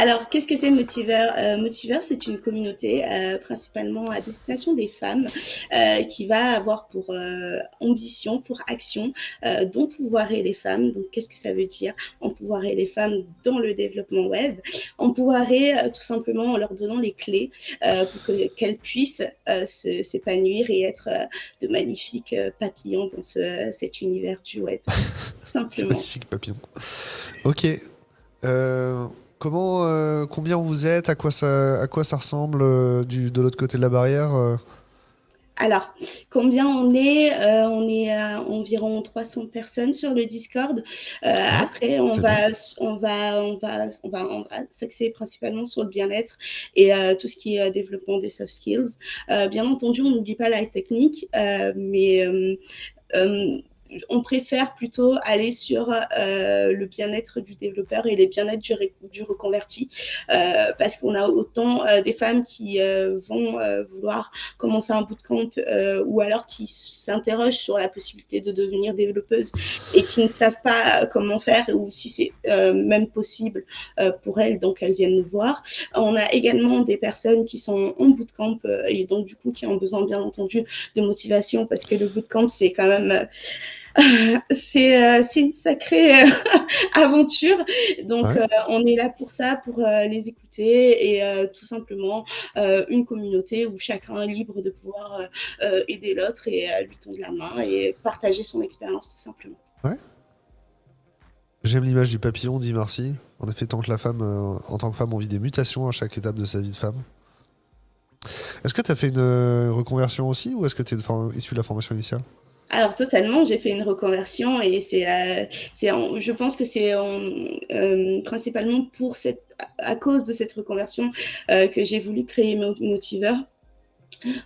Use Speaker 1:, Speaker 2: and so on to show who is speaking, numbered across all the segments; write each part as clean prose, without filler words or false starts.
Speaker 1: Alors, qu'est-ce que c'est Motiver? Motiver, c'est une communauté principalement à destination des femmes qui va avoir pour ambition, pour action, d'empouvoirer les femmes. Donc, qu'est-ce que ça veut dire? Empouvoirer les femmes dans le développement web. Empouvoirer tout simplement en leur donnant les clés pour qu'elles puissent s'épanouir et être de magnifiques papillons dans cet univers du web, tout simplement.
Speaker 2: Magnifique papillon. Ok. Euh, combien vous êtes? À quoi ça ressemble de l'autre côté de la barrière
Speaker 1: Alors, combien on est? On est à environ 300 personnes sur le Discord.
Speaker 2: Ouais,
Speaker 1: Après,
Speaker 2: c'est bien.
Speaker 1: on va s'axer principalement sur le bien-être et tout ce qui est développement des soft skills. Bien entendu, on n'oublie pas la technique, mais euh, on préfère plutôt aller sur le bien-être du développeur et le bien-être du reconverti parce qu'on a autant des femmes qui vont vouloir commencer un bootcamp ou alors qui s'interrogent sur la possibilité de devenir développeuse et qui ne savent pas comment faire ou si c'est même possible pour elles, donc elles viennent nous voir. On a également des personnes qui sont en bootcamp et donc du coup qui ont besoin bien entendu de motivation parce que le bootcamp c'est quand même c'est une sacrée aventure. Donc,
Speaker 2: Ouais.
Speaker 1: on est là pour ça, pour les écouter et tout simplement une communauté où chacun est libre de pouvoir aider l'autre et lui tendre la main et partager son expérience tout simplement.
Speaker 2: Ouais. J'aime l'image du papillon, dit Marcy. En effet, en tant que femme, on vit des mutations à chaque étape de sa vie de femme. Est-ce que tu as fait une reconversion aussi ou est-ce que tu es issu de la formation initiale?
Speaker 1: Alors totalement, j'ai fait une reconversion et je pense que c'est principalement à cause de cette reconversion que j'ai voulu créer Motiver.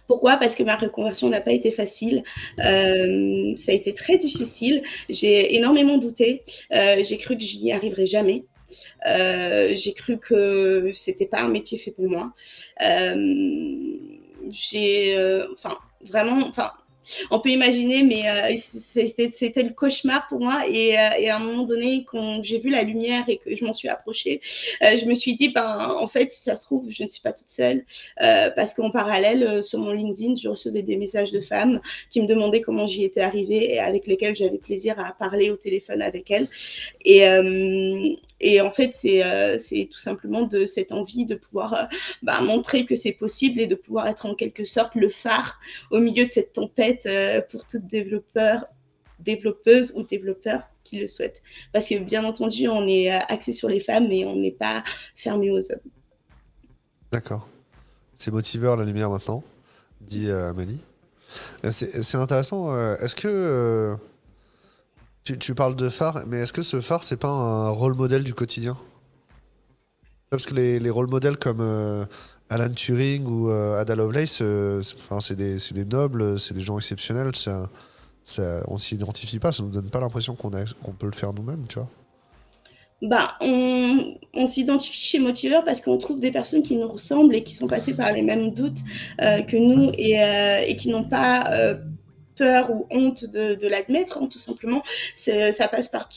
Speaker 1: Pourquoi? Parce que ma reconversion n'a pas été facile. Ça a été très difficile. J'ai énormément douté. J'ai cru que je n'y arriverais jamais. J'ai cru que c'était pas un métier fait pour moi. Enfin, vraiment, enfin, on peut imaginer, mais c'était le cauchemar pour moi. Et à un moment donné, quand j'ai vu la lumière et que je m'en suis approchée, je me suis dit, ben, en fait, si ça se trouve, je ne suis pas toute seule. Parce qu'en parallèle, sur mon LinkedIn, je recevais des messages de femmes qui me demandaient comment j'y étais arrivée et avec lesquelles j'avais plaisir à parler au téléphone avec elles. Et en fait, c'est tout simplement de cette envie de pouvoir montrer que c'est possible et de pouvoir être en quelque sorte le phare au milieu de cette tempête pour toute développeuse ou développeur qui le souhaite. Parce que bien entendu, on est axé sur les femmes, mais on n'est pas fermé aux hommes.
Speaker 2: D'accord. C'est motiveur la lumière maintenant, dit Amélie. C'est intéressant. Est-ce que tu parles de phare, mais est-ce que ce phare, c'est pas un rôle modèle du quotidien? Parce que les rôles modèles comme Alan Turing ou Ada Lovelace, enfin, c'est des nobles, c'est des gens exceptionnels. On s'y identifie pas, ça nous donne pas l'impression qu'on peut le faire nous-mêmes, tu vois.
Speaker 1: On s'identifie chez Motiveur parce qu'on trouve des personnes qui nous ressemblent et qui sont passées par les mêmes doutes que
Speaker 2: Ouais.
Speaker 1: nous et qui n'ont pas peur ou honte de l'admettre, hein, tout simplement. Ça passe par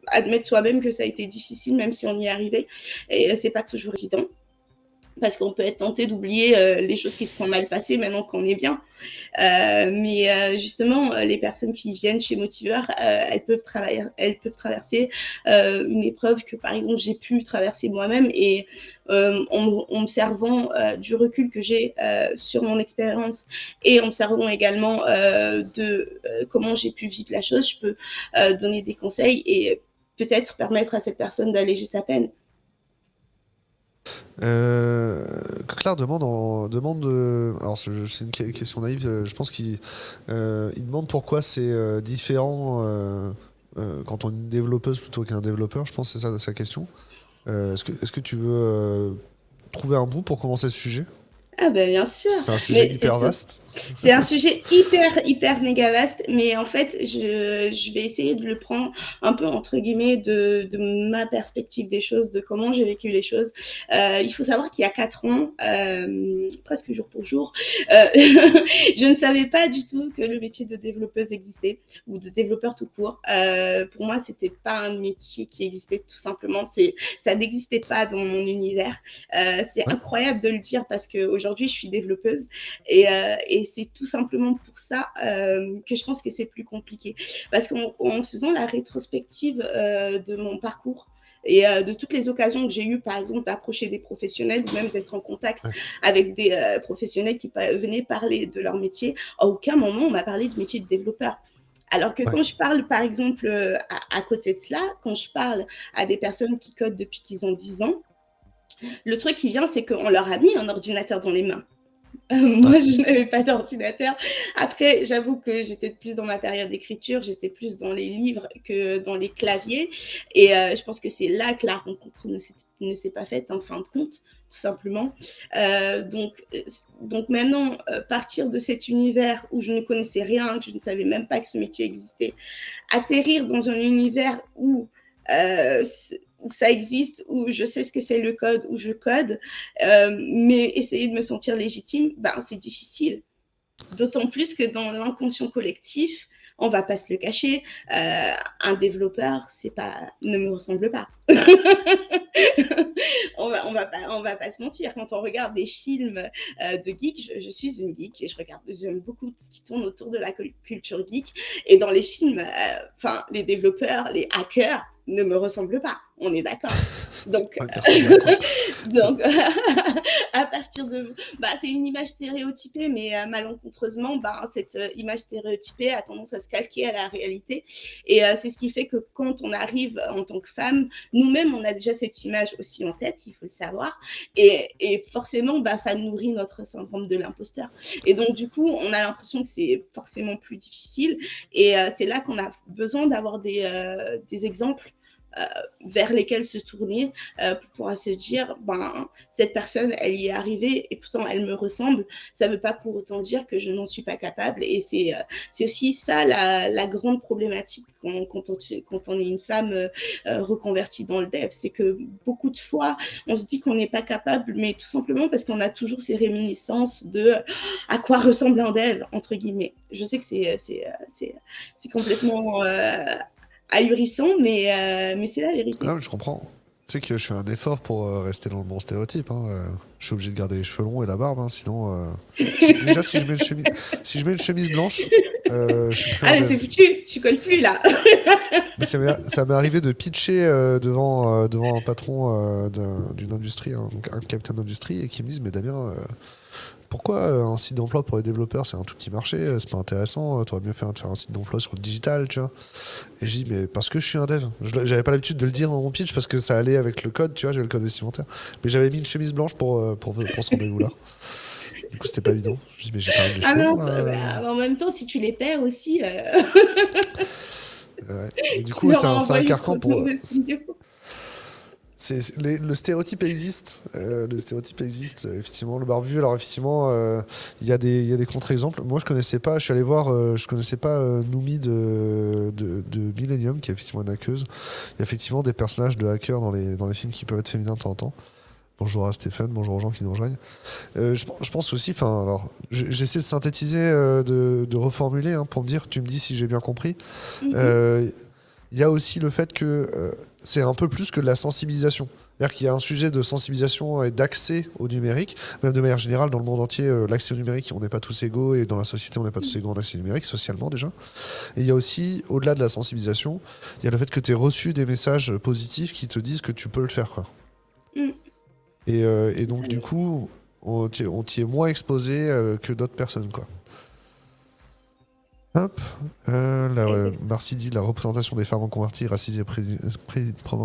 Speaker 1: admettre soi-même que ça a été difficile, même si on y est arrivé. Et c'est pas toujours évident parce qu'on peut être tenté d'oublier les choses qui se sont mal passées maintenant qu'on est bien. Mais justement, les personnes qui viennent chez Motiveur, elles peuvent traverser une épreuve que, par exemple, j'ai pu traverser moi-même et en me servant du recul que j'ai sur mon expérience et en me servant également de comment j'ai pu vivre la chose, je peux donner des conseils et peut-être permettre à cette personne d'alléger sa peine.
Speaker 2: Claire alors c'est une question naïve. Je pense qu'il demande pourquoi c'est différent quand on est une développeuse plutôt qu'un développeur. Je pense que c'est ça sa question. Est-ce que tu veux trouver un bout pour commencer ce sujet?
Speaker 1: Ah ben bien sûr,
Speaker 2: C'est un sujet
Speaker 1: mais
Speaker 2: hyper
Speaker 1: c'est
Speaker 2: vaste.
Speaker 1: C'est un sujet hyper méga vaste, mais en fait, je vais essayer de le prendre un peu entre guillemets de ma perspective des choses, de comment j'ai vécu les choses. Il faut savoir qu'il y a 4 ans, presque jour pour jour, je ne savais pas du tout que le métier de développeuse existait ou de développeur tout court. Pour moi, c'était pas un métier qui existait tout simplement. Ça n'existait pas dans mon univers. C'est
Speaker 2: Ouais.
Speaker 1: incroyable de le dire parce qu'aujourd'hui, je suis développeuse et c'est tout simplement pour ça que je pense que c'est plus compliqué. Parce qu'en faisant la rétrospective de mon parcours, et de toutes les occasions que j'ai eues, par exemple, d'approcher des professionnels ou même d'être en contact
Speaker 2: Ouais.
Speaker 1: avec des professionnels qui venaient parler de leur métier, à aucun moment on m'a parlé de métier de développeur. Alors que
Speaker 2: Ouais.
Speaker 1: quand je parle, par exemple, à côté de cela, quand je parle à des personnes qui codent depuis qu'ils ont 10 ans, le truc qui vient, c'est qu'on leur a mis un ordinateur dans les mains.
Speaker 2: Ouais.
Speaker 1: Moi, je n'avais pas d'ordinateur. Après, j'avoue que j'étais plus dans ma période d'écriture, j'étais plus dans les livres que dans les claviers. Et je pense que c'est là que la rencontre ne s'est pas faite, en fin de compte, tout simplement. Donc maintenant, partir de cet univers où je ne connaissais rien, que je ne savais même pas que ce métier existait, atterrir dans un univers euh, où ça existe, où je sais ce que c'est le code, où je code, mais essayer de me sentir légitime, ben, c'est difficile. D'autant plus que dans l'inconscient collectif, on va pas se le cacher, un développeur, ne me ressemble pas. On va pas se mentir. Quand on regarde des films de geeks, je suis une geek et j'aime beaucoup tout ce qui tourne autour de la culture geek. Et dans les films, les développeurs, les hackers ne me ressemblent pas. On est d'accord. Donc,
Speaker 2: Ouais, merci bien, quoi.
Speaker 1: donc à partir de, c'est une image stéréotypée, mais malencontreusement, cette image stéréotypée a tendance à se calquer à la réalité. Et c'est ce qui fait que quand on arrive en tant que femme, nous-mêmes, on a déjà cette image aussi en tête, il faut le savoir. Et forcément, ça nourrit notre syndrome de l'imposteur. Et donc, du coup, on a l'impression que c'est forcément plus difficile. Et c'est là qu'on a besoin d'avoir des exemples euh, vers lesquels se tourner pour pouvoir se dire, cette personne, elle y est arrivée et pourtant elle me ressemble. Ça ne veut pas pour autant dire que je n'en suis pas capable. Et c'est aussi ça la grande problématique quand on est une femme reconvertie dans le dev. C'est que beaucoup de fois, on se dit qu'on n'est pas capable, mais tout simplement parce qu'on a toujours ces réminiscences de à quoi ressemble un dev, entre guillemets. Je sais que c'est complètement ahurissant, mais c'est la vérité.
Speaker 2: Ah, je comprends. Tu sais que je fais un effort pour rester dans le bon stéréotype. Hein. Je suis obligé de garder les cheveux longs et la barbe, hein, sinon. Déjà, si je mets une chemise blanche, je suis plus
Speaker 1: Ah,
Speaker 2: un
Speaker 1: mais
Speaker 2: dev.
Speaker 1: c'est foutu, tu colles plus là.
Speaker 2: Mais ça m'est arrivé de pitcher devant un patron d'une industrie, hein, donc un capitaine d'industrie, et qui me disent, mais Damien, pourquoi un site d'emploi pour les développeurs, c'est un tout petit marché, c'est pas intéressant, t'aurais mieux fait de faire un site d'emploi sur le digital, tu vois. Et je dis, mais parce que je suis un dev. J'avais pas l'habitude de le dire dans mon pitch parce que ça allait avec le code, tu vois, j'avais le code vestimentaire. Mais j'avais mis une chemise blanche pour ce rendez-vous-là. Du coup, c'était pas évident. Je dis, mais j'ai quand même des
Speaker 1: Ah
Speaker 2: cheveux
Speaker 1: non,
Speaker 2: longs, là.
Speaker 1: en même temps, si tu les perds aussi,
Speaker 2: Ouais. Et du
Speaker 1: tu
Speaker 2: coup,
Speaker 1: leur
Speaker 2: c'est
Speaker 1: envoies
Speaker 2: un
Speaker 1: une
Speaker 2: carcan
Speaker 1: photo
Speaker 2: pour.
Speaker 1: de studio.
Speaker 2: Le stéréotype existe. Le stéréotype existe, effectivement. Le barbu, alors effectivement, il y a des contre-exemples. Moi, je connaissais pas, je suis allé voir, je connaissais pas Noumi de Millennium, qui est effectivement une hackeuse. Il y a effectivement des personnages de hackers dans les films qui peuvent être féminins de temps en temps. Bonjour à Stéphane, bonjour aux gens qui nous rejoignent. Je pense aussi, enfin, alors, j'essaie de synthétiser, de reformuler, hein, pour me dire, tu me dis si j'ai bien compris.
Speaker 1: Mhm.
Speaker 2: Euh, Il y a aussi le fait que c'est un peu plus que de la sensibilisation. C'est-à-dire qu'il y a un sujet de sensibilisation et d'accès au numérique, même de manière générale dans le monde entier, l'accès au numérique, on n'est pas tous égaux et dans la société, on n'est pas tous égaux en accès au numérique, socialement déjà. Et il y a aussi, au-delà de la sensibilisation, il y a le fait que tu aies reçu des messages positifs qui te disent que tu peux le faire, quoi.
Speaker 1: Mm.
Speaker 2: Et donc, du coup, on t'y est moins exposé que d'autres personnes, quoi. Hop, Marcy dit la représentation des femmes reconverties, racisées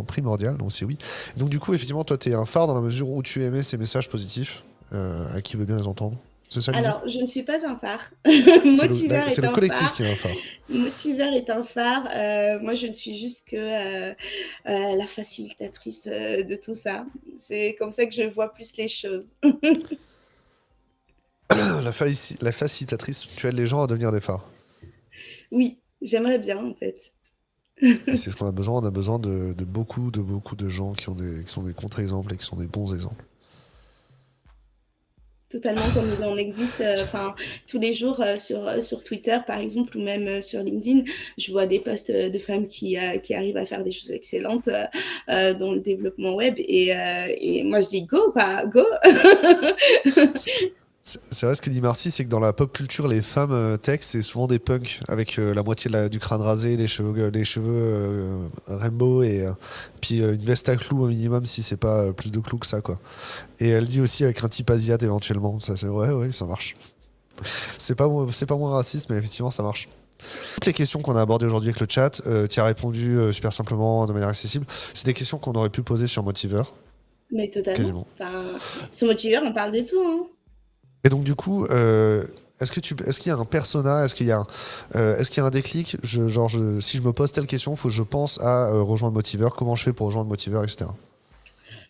Speaker 2: primordiale, donc c'est oui. Donc du coup, effectivement, toi, t'es un phare dans la mesure où tu émets ces messages positifs, à qui veut bien les entendre. C'est ça l'idée?
Speaker 1: Alors, je ne suis pas un phare. Motiveur
Speaker 2: C'est
Speaker 1: est
Speaker 2: le
Speaker 1: un
Speaker 2: collectif
Speaker 1: phare.
Speaker 2: qui est un phare.
Speaker 1: Motiveur est un phare. Moi, je ne suis juste que la facilitatrice de tout ça. C'est comme ça que je vois plus les choses.
Speaker 2: La facilitatrice, tu aides les gens à devenir des phares.
Speaker 1: Oui, j'aimerais bien en fait.
Speaker 2: Et c'est ce qu'on a besoin. On a besoin beaucoup de gens qui sont des contre-exemples et qui sont des bons exemples.
Speaker 1: Totalement comme il en existe, enfin, tous les jours sur Twitter, par exemple, ou même sur LinkedIn, je vois des posts de femmes qui arrivent à faire des choses excellentes dans le développement web. Et moi, je dis go, quoi, go.
Speaker 2: C'est vrai ce que dit Marcy, c'est que dans la pop culture, les femmes tech, c'est souvent des punks avec la moitié du crâne rasé, les cheveux rainbow et puis une veste à clous au minimum si c'est pas plus de clous que ça quoi. Et elle dit aussi avec un type asiate éventuellement. Ça c'est ouais, ça marche. C'est pas moins raciste, mais effectivement ça marche. Toutes les questions qu'on a abordées aujourd'hui avec le chat, tu as répondu super simplement, de manière accessible. C'est des questions qu'on aurait pu poser sur Motiveur,
Speaker 1: Mais totalement.
Speaker 2: quasiment.
Speaker 1: Enfin, sur Motiveur, on parle de tout, hein.
Speaker 2: Et donc du coup, est-ce qu'il y a un persona, est-ce qu'il y a un déclic, si je me pose telle question, il faut que je pense à rejoindre Motiveur, comment je fais pour rejoindre Motiveur, etc.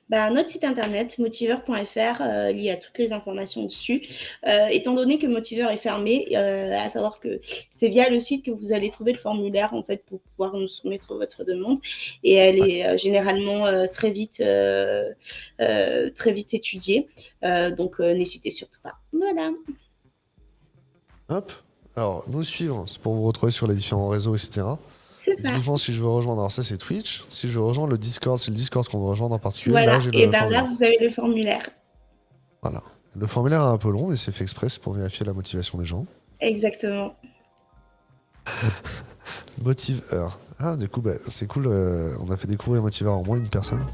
Speaker 1: Bah, notre site internet, motiveur.fr, il y a toutes les informations dessus. Étant donné que Motiveur est fermé, à savoir que c'est via le site que vous allez trouver le formulaire en fait pour pouvoir nous soumettre votre demande, et elle
Speaker 2: Ouais.
Speaker 1: est généralement très vite étudiée. Donc n'hésitez surtout pas. Voilà.
Speaker 2: Hop. Alors, nous suivre, c'est pour vous retrouver sur les différents réseaux, etc.
Speaker 1: C'est
Speaker 2: Et
Speaker 1: ça.
Speaker 2: typiquement, si je veux rejoindre, alors ça c'est Twitch. Si je veux rejoindre le Discord, c'est le Discord qu'on veut rejoindre en particulier. Là,
Speaker 1: Voilà.
Speaker 2: j'ai
Speaker 1: Et
Speaker 2: le
Speaker 1: ben là,
Speaker 2: formulaire.
Speaker 1: vous avez le formulaire.
Speaker 2: Voilà. Le formulaire est un peu long, mais c'est fait exprès c'est pour vérifier la motivation des gens.
Speaker 1: Exactement.
Speaker 2: Motiveur. Ah, du coup, bah, c'est cool. On a fait découvrir Motiveur à au moins une personne.